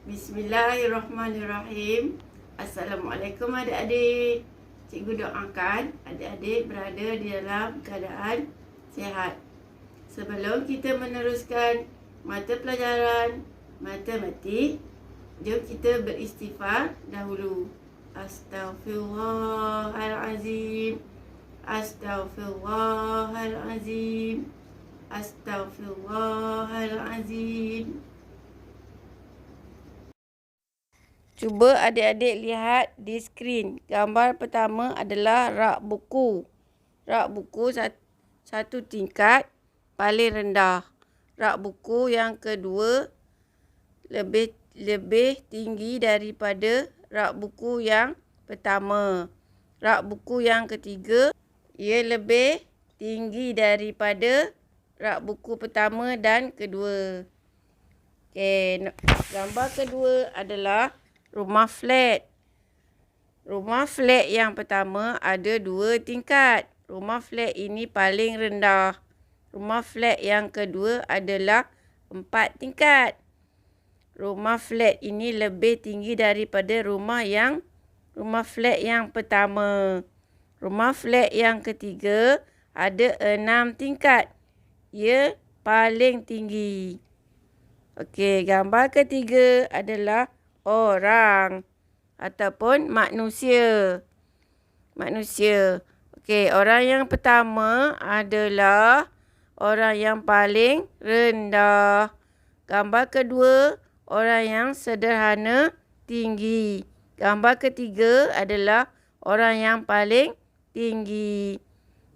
Bismillahirrahmanirrahim. Assalamualaikum adik-adik. Cikgu doakan adik-adik berada di dalam keadaan sihat. Sebelum kita meneruskan mata pelajaran matematik, jom kita beristighfar dahulu. Astaghfirullahalazim. Astaghfirullahalazim. Astaghfirullahalazim. Cuba adik-adik lihat di skrin. Gambar pertama adalah rak buku. Rak buku satu tingkat paling rendah. Rak buku yang kedua lebih tinggi daripada rak buku yang pertama. Rak buku yang ketiga ia lebih tinggi daripada rak buku pertama dan kedua. Okey, gambar kedua adalah rumah flat. Rumah flat yang pertama ada 2 tingkat. Rumah flat ini paling rendah. Rumah flat yang kedua adalah 4 tingkat. Rumah flat ini lebih tinggi daripada rumah flat yang pertama. Rumah flat yang ketiga ada 6 tingkat. Ia paling tinggi. Okey, gambar ketiga adalah orang ataupun manusia. Okey, orang yang pertama adalah orang yang paling rendah. Gambar kedua, orang yang sederhana tinggi. Gambar ketiga adalah orang yang paling tinggi.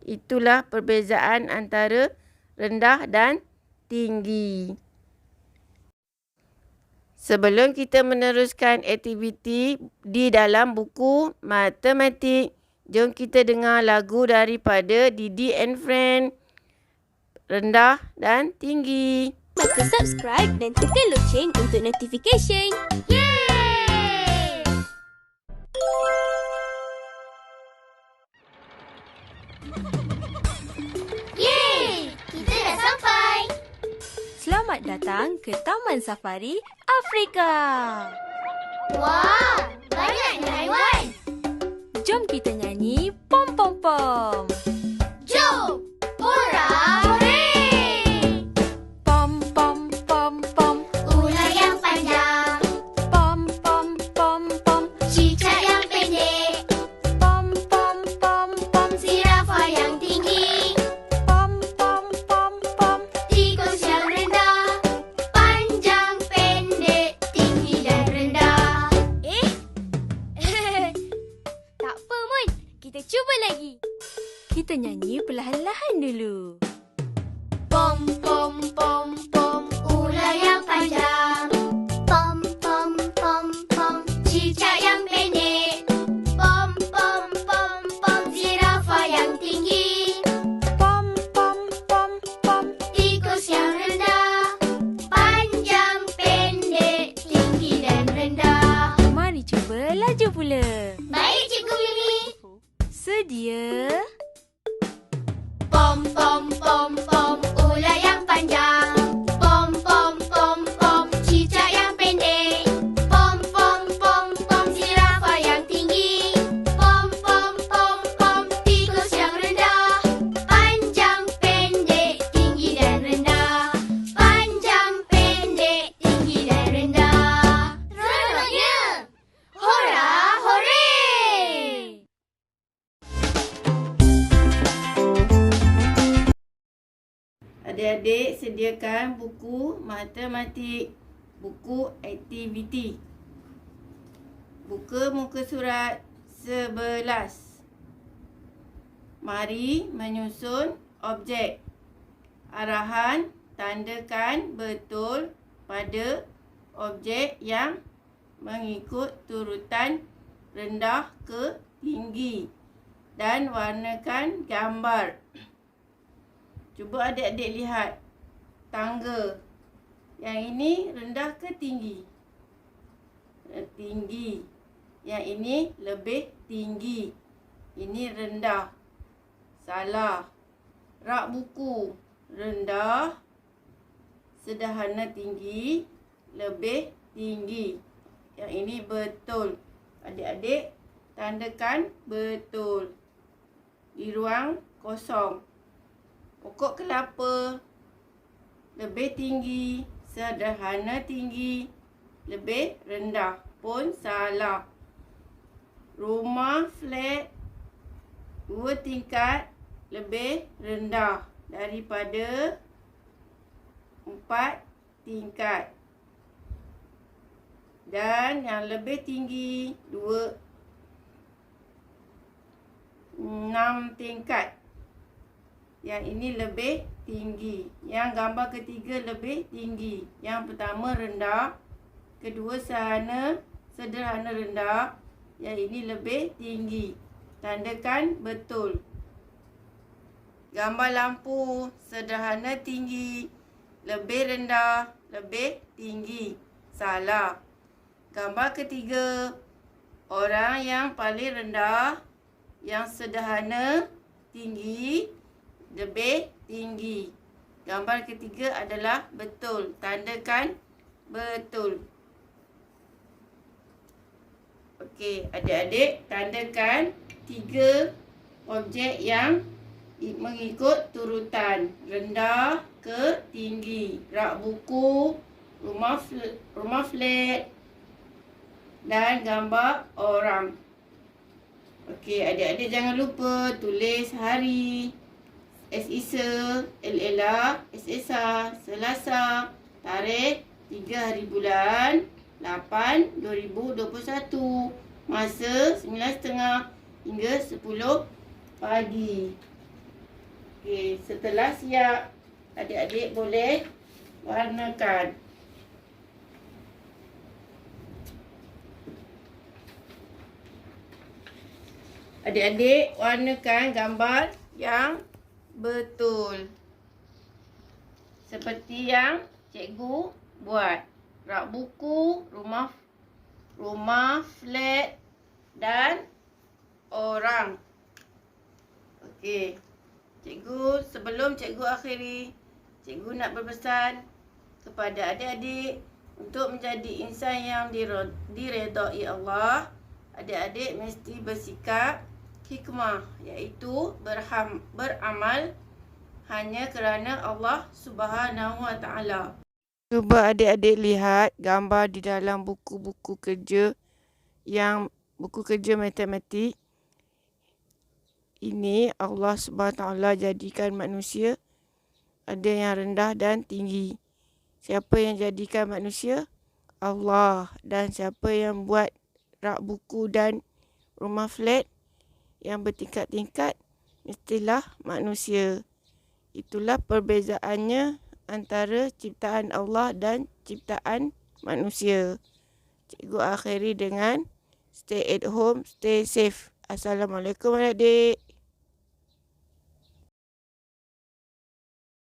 Itulah perbezaan antara rendah dan tinggi. Sebelum kita meneruskan aktiviti di dalam buku matematik, jom kita dengar lagu daripada Didi and Friend, rendah dan tinggi. Maka subscribe dan tekan loceng untuk notification. Yeay! Yeay! Kita dah sampai. Selamat datang ke Taman Safari Afrika. Wah, banyaknya haiwan. Jom kita nyanyi pom pom pom. Jom, hurra, hooray! Pom pom pom pom, ular yang panjang. Pom pom pom pom, cicak yang pendek. Pom pom pom pom, zirafah yang tinggi. Pom pom pom pom, tikus yang rendah. Panjang, pendek, tinggi dan rendah. Tak apa, Mun. Kita cuba lagi. Kita nyanyi perlahan-lahan dulu. Pom pom pom pom, ular yang panjang. Pom pom pom pom, cicak yang pendek. Pom pom pom pom, zirafah yang tinggi. Pom pom pom pom, tikus yang rendah. Panjang, pendek, tinggi dan rendah. Mari cuba laju pula. Baik, Cikgu Mimi. Sedia. Pom pom pom pom, ular yang panjang. Pom pom pom pom, cicak yang pendek. Pom pom pom pom, zirafah yang tinggi. Pom pom pom pom, tikus yang rendah. Panjang, pendek, tinggi dan rendah. Panjang, pendek, tinggi dan rendah. Seronoknya! Hurra, hooray! Adik-adik sediakan buku matematik, buku aktiviti. Buka muka surat 11. Mari menyusun objek. Arahan, tandakan betul pada objek yang mengikut turutan rendah ke tinggi dan warnakan gambar. Cuba adik-adik lihat tangga. Yang ini rendah ke tinggi? Tinggi. Yang ini lebih tinggi. Ini rendah. Salah. Rak buku rendah, sederhana tinggi, lebih tinggi. Yang ini betul. Adik-adik tandakan betul. Di ruang kosong. Pokok kelapa lebih tinggi, sederhana tinggi, lebih rendah pun salah. Rumah flat 2 tingkat lebih rendah daripada 4 tingkat. Dan yang lebih tinggi 6 tingkat. Yang ini lebih tinggi. Yang gambar ketiga lebih tinggi. Yang pertama rendah. Kedua sederhana rendah. Yang ini lebih tinggi. Tandakan betul. Gambar lampu sederhana tinggi. Lebih rendah. Lebih tinggi. Salah. Gambar ketiga. Orang yang paling rendah. Yang sederhana tinggi. Lebih tinggi. Gambar ketiga adalah betul. Tandakan betul. Okey, adik-adik tandakan 3 objek yang mengikut turutan rendah ke tinggi. Rak buku, rumah flat dan gambar orang. Okey, adik-adik jangan lupa tulis hari. Isa, Ella, Esa, Selasa, tarikh 3 hari bulan 8 2021, masa 9.30 hingga 10 pagi. Okey, setelah siap, adik-adik boleh warnakan. Adik-adik warnakan gambar yang betul. Seperti yang cikgu buat. Rak buku, rumah flat dan orang. Okey. Cikgu, sebelum cikgu akhiri, cikgu nak berpesan kepada adik-adik untuk menjadi insan yang diredai Allah. Adik-adik mesti bersikap hikmah, iaitu beramal hanya kerana Allah Subhanahu Wa Taala. Cuba adik-adik lihat gambar di dalam buku-buku kerja buku kerja matematik. Ini Allah Subhanahu Wa Taala jadikan manusia ada yang rendah dan tinggi. Siapa yang jadikan manusia? Allah. Dan siapa yang buat rak buku dan rumah flat yang bertingkat-tingkat, mestilah manusia. Itulah perbezaannya antara ciptaan Allah dan ciptaan manusia. Cikgu akhiri dengan stay at home, stay safe. Assalamualaikum adik-adik.